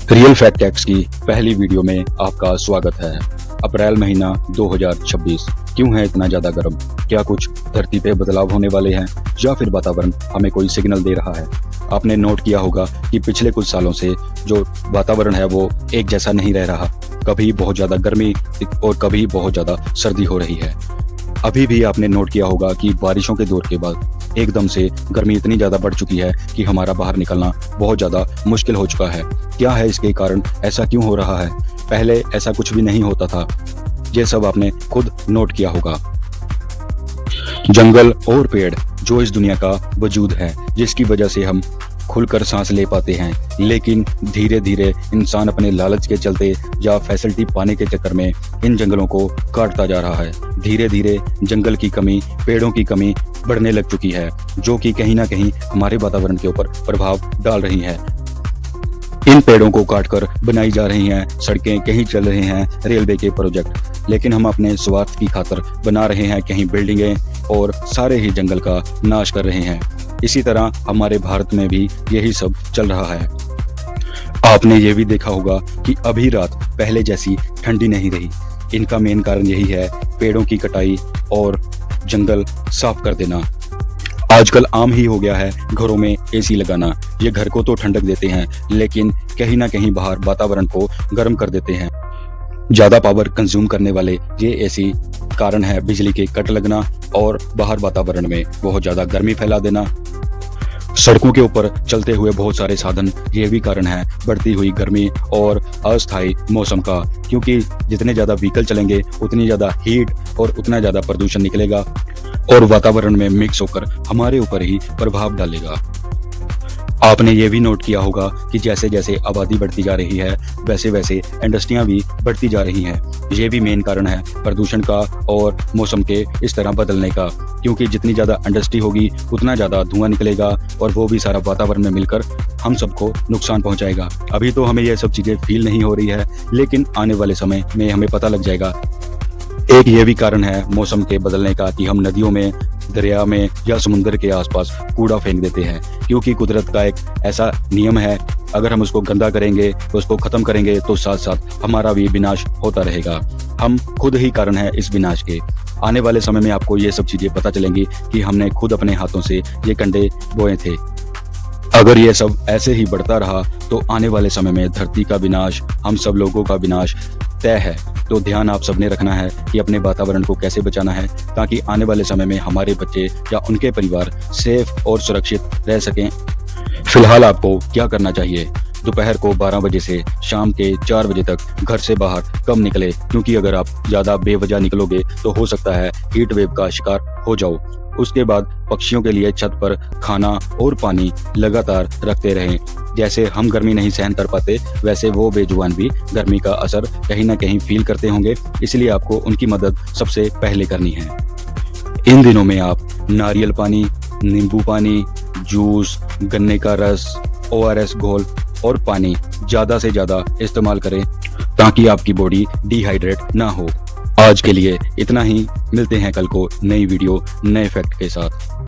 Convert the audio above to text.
Real fact tax की पहली video में आपका स्वागत है। अप्रैल महीना 2026 क्यों है इतना ज्यादा गर्म? क्या कुछ धरती पे बदलाव होने वाले हैं या फिर वातावरण हमें कोई सिग्नल दे रहा है? आपने नोट किया होगा कि पिछले कुछ सालों से जो वातावरण है वो एक जैसा नहीं रह रहा। कभी बहुत ज्यादा गर्मी और कभी बहुत ज्यादा सर्दी हो रही है। अभी भी आपने नोट किया होगा कि बारिशों के दौर के बाद एकदम से गर्मी इतनी ज्यादा बढ़ चुकी है कि हमारा बाहर निकलना बहुत ज्यादा मुश्किल हो चुका है। क्या है इसके कारण? ऐसा क्यों हो रहा है? पहले ऐसा कुछ भी नहीं होता था। ये सब आपने खुद नोट किया होगा। जंगल और पेड़ जो इस दुनिया का वजूद है, जिसकी वजह से हम खुलकर सांस ले पाते हैं, लेकिन धीरे धीरे इंसान अपने लालच के चलते या फैसिलिटी पाने के चक्कर में इन जंगलों को काटता जा रहा है। धीरे धीरे जंगल की कमी, पेड़ों की कमी बढ़ने लग चुकी है, जो कि कहीं ना कहीं हमारे वातावरण के ऊपर प्रभाव डाल रही है। इन पेड़ों को काटकर बनाई जा रही हैं सड़कें, कहीं चल रहे हैं रेलवे के प्रोजेक्ट, लेकिन हम अपने स्वार्थ की खातर बना रहे हैं कहीं बिल्डिंगें और सारे ही जंगल का नाश कर रहे हैं। इसी तरह हमारे भारत में भी यही सब चल रहा है। आपने ये भी देखा होगा कि अभी रात पहले जैसी ठंडी नहीं रही। इनका मेन कारण यही है पेड़ों की कटाई और जंगल साफ कर देना। आजकल आम ही हो गया है घरों में एसी लगाना। ये घर को तो ठंडक देते हैं, लेकिन कहीं ना कहीं बाहर वातावरण को गर्म कर देते हैं। ज्यादा पावर कंज्यूम करने वाले ये एसी कारण है बिजली के कट लगना और बाहर वातावरण में बहुत ज्यादा गर्मी फैला देना। सड़कों के ऊपर चलते हुए बहुत सारे साधन, ये भी कारण है बढ़ती हुई गर्मी और अस्थायी मौसम का, क्योंकि जितने ज्यादा व्हीकल चलेंगे उतनी ज्यादा हीट और उतना ज्यादा प्रदूषण निकलेगा और वातावरण में मिक्स होकर हमारे ऊपर ही प्रभाव डालेगा। आपने ये भी नोट किया होगा कि जैसे जैसे आबादी बढ़ती जा रही है, वैसे वैसे इंडस्ट्रियां भी बढ़ती जा रही हैं। ये भी मेन कारण है प्रदूषण का और मौसम के इस तरह बदलने का, क्योंकि जितनी ज़्यादा इंडस्ट्री होगी उतना ज़्यादा धुआं निकलेगा और वो भी सारा वातावरण में मिलकर हम सबको नुकसान पहुंचाएगा। अभी तो हमें ये सब चीज़ें फील नहीं हो रही है, लेकिन आने वाले समय में हमें पता लग जाएगा। एक ये भी कारण है मौसम के बदलने का कि हम नदियों में, दरिया में या समुद्र के आसपास कूड़ा फेंक देते हैं, क्योंकि कुदरत का एक ऐसा नियम है, अगर हम उसको गंदा करेंगे तो उसको खत्म करेंगे तो साथ साथ हमारा भी विनाश होता रहेगा। हम खुद ही कारण है इस विनाश के। आने वाले समय में आपको ये सब चीजें पता चलेंगी कि हमने खुद अपने हाथों से ये कंडे बोए थे। अगर ये सब ऐसे ही बढ़ता रहा तो आने वाले समय में धरती का विनाश, हम सब लोगों का विनाश तय है। तो ध्यान आप सबने रखना है कि अपने वातावरण को कैसे बचाना है, ताकि आने वाले समय में हमारे बच्चे या उनके परिवार सेफ और सुरक्षित रह सकें। फिलहाल आपको क्या करना चाहिए? दोपहर को 12 बजे से शाम के 4 बजे तक घर से बाहर कम निकले, क्योंकि अगर आप ज्यादा बेवजह निकलोगे तो हो सकता है हीट वेव का शिकार हो जाओ। उसके बाद पक्षियों के लिए छत पर खाना और पानी लगातार रखते रहें। जैसे हम गर्मी नहीं सहन कर पाते, वैसे वो बेजुबान भी गर्मी का असर कहीं ना कहीं फील करते होंगे, इसलिए आपको उनकी मदद सबसे पहले करनी है। इन दिनों में आप नारियल पानी, नींबू पानी, जूस, गन्ने का रस, ORS घोल और पानी ज्यादा से ज्यादा इस्तेमाल करें, ताकि आपकी बॉडी डिहाइड्रेट ना हो। आज के लिए इतना ही। मिलते हैं कल को नई वीडियो, नए फैक्ट के साथ।